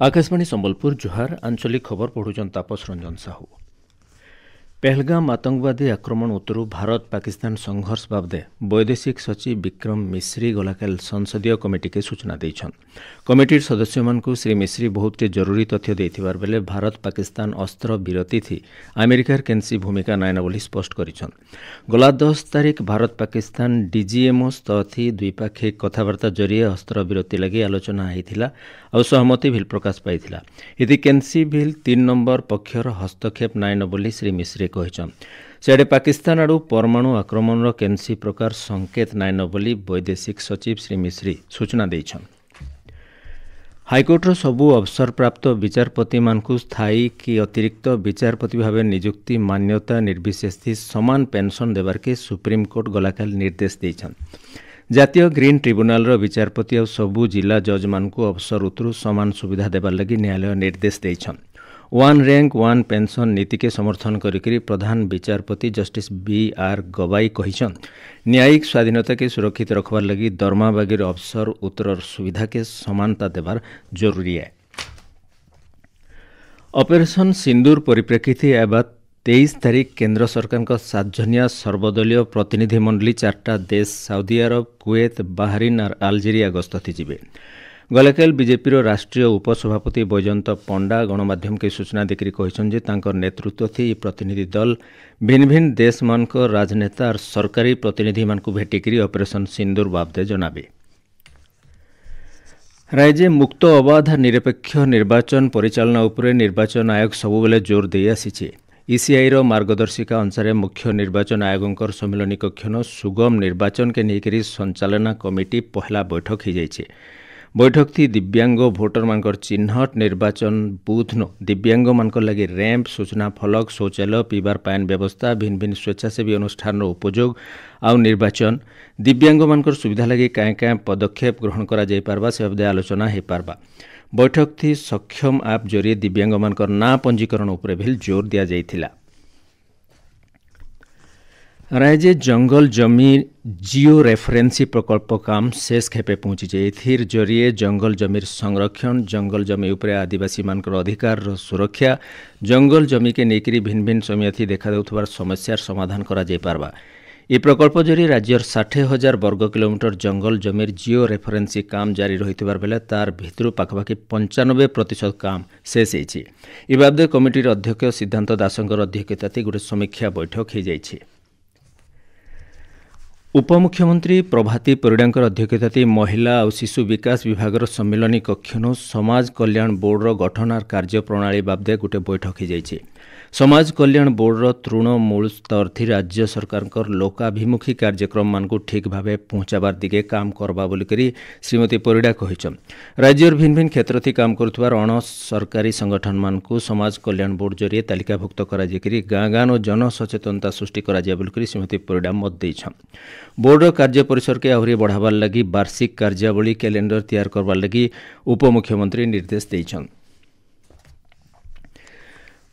आकाशवाणी संबलपुर जोहार आंचलिक खबर पढ़ुचन तापस रंजन साहू। पहलगाम आतंकवादी आक्रमण उत्तरू भारत पाकिस्तान संघर्ष बाबदे वैदेशिक सचिव विक्रम मिश्री गलाकाल संसदीय कमिटी के सूचना देछन। कमिटीर सदस्य मानकु श्री मिश्री बहुत जरूरी तथ्य देथिबार बेले भारत पाकिस्तान अस्त्र विरति थी अमेरिकार केन्सी भूमिका नायन बोली स्पष्ट करिछन। गला 10 तारिख भारत पाकिस्तान डीजीएमओ स्तर द्विपाक्षिक कथबार्ता जरिए अस्त्र विरति लगी आलोचना होइथिला और सहमति बिल प्रकाश पाइथिला। इति केन्सी बिल 3 नंबर पक्षर हस्तक्षेप नायन बोली श्री मिश्री कहिछन। सेडे पाकिस्तान आड़ू परमाणु आक्रमण केन्सी प्रकार संकेत नायन बोली वैदेशिक सचिव श्री मिश्री सूचना देछन। हाइकोर्टर सबू अवसरप्राप्त विचारपति मानकु स्थायी कि अतिरिक्त विचारपति भाव नियुक्ति मान्यता निर्विशेष थी समान पेंशन देवार के सुप्रीमकोर्ट गलाकाल निर्देश देछन। जातीय ग्रीन ट्रिब्यूनाल विचारपति और सबू जिला जज मानकु अवसर उतरू समान सुविधा देवार लगी न्यायालय निर्देश देछन। वन रैंक वन पेंशन नीति के समर्थन करी प्रधान विचारपति जस्टिस बी.आर. गवाई कहिछन न्यायिक स्वाधीनता के सुरक्षित रखबार लगी दरमा बागीर अवसर उत्तर सुविधा के समानता देवार जरूरी है। ऑपरेशन सिंदूर परिप्रेक्षित एवं 23 तारिख केंद्र सरकार का 7 जनिया सर्वदलीय प्रतिनिधि मंडली 4टा देश सऊदी अरब कुवैत बाहरीन और अल्जेरिया गस्त थी। गलाकाल बीजेपी राष्ट्रीय उपसभापति बैजयंत पंडा गणमाध्यम के सूचना देकरी कहिछन जे तांकर नेतृत्व थी प्रतिनिधि दल भिन्न भिन्न देश मान राजनेता और सरकारी प्रतिनिधि मान भेटिकी ऑपरेशन सिंदूर बाबदे जनाबे। राज्य मुक्त अबाध निरपेक्ष निर्वाचन परिचालना उपरे निर्वाचन आयोग सबुबले जोर दे आसीचे। ईसीआईर मार्गदर्शिका अनुसार मुख्य निर्वाचन आयोगंकर सम्मिलनी कक्षन सुगम निर्वाचन के नेकरी संचालना कमिटी पहला बैठक हो जाइए। बैठक थी दिव्यांग भोटर मानकर चिन्हट निर्वाचन बूथ नो दिव्यांग मानकर लगी रैंप सूचना फलक शौचालय पीबार पानी व्यवस्था भिन्न भिन्न स्वेच्छासेवी अनुष्ठान उपयोग आउ निर्वाचन दिव्यांग मानकर सुविधा लगी क्या पदक्षेप ग्रहण करा जाय पारबा से बाबदे आलोचना हो पारबा। बैठक थी सक्षम ऐप जरिए दिव्यांग मानकर ना पंजीकरण उपरे भी जोर दिया जाइथिला। राज्य जंगल जमी जियो रेफरेंसी प्रकल्प काम शेष खेपे पहुंची एथिर जरिए जंगल जमीर संरक्षण जंगल जमी उपरे आदिवासी मानकर अधिकार सुरक्षा जंगल जमी के नेकरी भिन्न भिन्न समय थी देखा देउथबार समस्यार समाधान करा जाय पारबा। ए प्रकल्प जरिए राज्यर 60,000 वर्ग किलोमीटर जंगल जमीर जियो रेफरेंसी काम जारी रहितबार बेले तार भितरु पाखापाखि 95% काम शेष होइछि। ए बाबदे कमिटीर अध्यक्ष सिद्धांत दासंकर अध्यक्षताते गोटे समीक्षा बैठक हो जाइछि। उपमुख्यमंत्री प्रभाती परिडांकर अध्यक्षताते महिला और शिशु विकास विभाग सम्मिलनी कक्षन समाज कल्याण बोर्डर गठन और कार्यप्रणाली बाबदे गोटे बैठक हो जाइए। समाज कल्याण बोर्डर तृणमूल स्तर थी राज्य सरकार लोकाभिमुखी कार्यक्रम मान ठीक भाव पहुंचाबार दिगे काम करबा बोली करी श्रीमती परिडा कहिछन। राज्यर भिन्न भिन्न क्षेत्र थी काम करुथबार अण सरकारी संगठन मान समाज कल्याण बोर्ड जरिए तालिकाभुक्त करा जाय गाँ गाँ जन सचेतनता सृष्टि करा जाय बोली श्रीमती परिडा मत देछन। बोर्ड कार्य परिसर के आहरी बढ़ावार लगी वार्षिक कार्यावली कैलेंडर तैयार करवार लगी उपमुख्यमंत्री निर्देश देछन।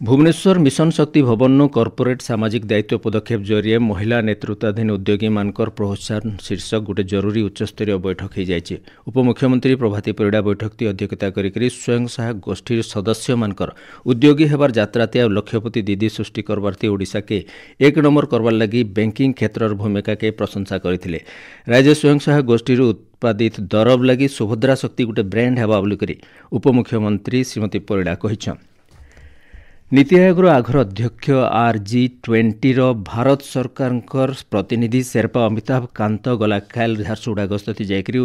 भुवनेश्वर मिशन शक्ति भवन कॉर्पोरेट सामाजिक दायित्व पदक्षेप जरिए महिला नेतृत्वाधीन उद्योगी मानकर प्रोत्साहन शीर्षक गोटे जरूरी उच्चस्तरीय बैठक हो जाइए। उपमुख्यमंत्री प्रभाती परिडा बैठक की अध्यक्षता करी स्वयं सहायक गोष्ठी सदस्य मानकर उद्योगी हेबार यात्राते और लक्षपति दीदी सृष्टि करवारती ओडिशा के 1 नंबर करवार लगी बैंकिंग क्षेत्र भूमिका के प्रशंसा करथिले। राज्य स्वयं सहायक गोष्ठी उत्पादित दरब लगी सुभद्रा शक्ति गोटे ब्रांड हेबा बोली करी उपमुख्यमंत्री श्रीमती परिडा कहिछन। नीति आयोग आघर अध्यक्ष RG20 भारत सरकार प्रतिनिधि शेरपा अमिताभ कांत गलाकाल झारसुगुड़ा गस्त जाकरी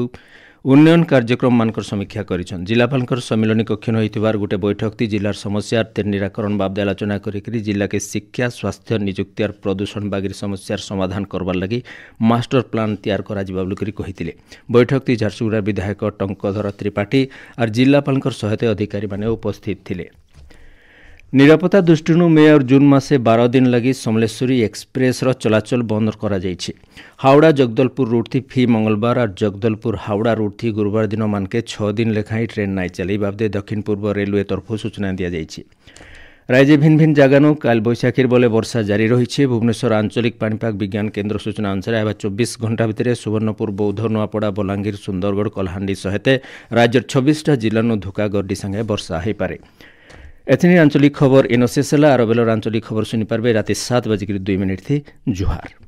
उन्नयन कार्यक्रम मानकर समीक्षा करिछन। जिलापाल सम्मिलनी कक्षन होइतिबार गोटे बैठक थी जिलार समस्या निराकरण बाबदे आलोचना करी जिला के शिक्षा स्वास्थ्य नियुक्ति और प्रदूषण बागिर समस्यार समाधान करबार लगी मास्टर प्लान तैयार करा जिबा बोली कहिथिले। बैठक थी झारसुगुड़ा विधायक टंकधर त्रिपाठी और जिलापाल सहायता अधिकारी माने उपस्थित थिले। निरापत्ता दृष्टि मे और जून मासे 12 दिन लगी समलेश्वरी एक्सप्रेस चलाचल बंद करा जाइछि। हावड़ा जगदलपुर रूट थी फी मंगलवार और जगदलपुर हावड़ा रूट थी गुरुवार दिन मानके 6 दिन लेखाई ट्रेन नाई चली बाबदे दक्षिण पूर्व रेलवे तरफ सूचना दिया जाइछि। রাজ্যে ভিন ভিন জাগানো কাল বৈশাখীর বলে বর্ষা জারি রয়েছে। ভুবনেশ্বর আঞ্চলিক পাণিপাগ বিজ্ঞান কেন্দ্র সূচনা অনুসারে এবার 24 ঘণ্টা ভিতরে সুবর্ণপুর, বৌদ্ধ, নূଆପଡ଼ା, ବଲାଙ୍ଗୀର, ସୁନ୍ଦରଗଡ଼, କଳାହାଣ୍ଡି ସହିତ ରାଜ୍ୟର 24ଟା ଜିଲ୍ଲାନୁ ଧୁକା ଗର୍ଡି ସାଙ୍ଗେ ବର୍ଷା ହୋଇପାରେ। ଏଥିନି ଆଞ୍ଚଳିକ ଖବର ଇନ ଶେଷ ହେଲା। ଆର ବେଲର ଆଞ୍ଚଳିକ ଖବର ଶୁଣିପାରିବେ ରାତି 7:02 थी। जुहार।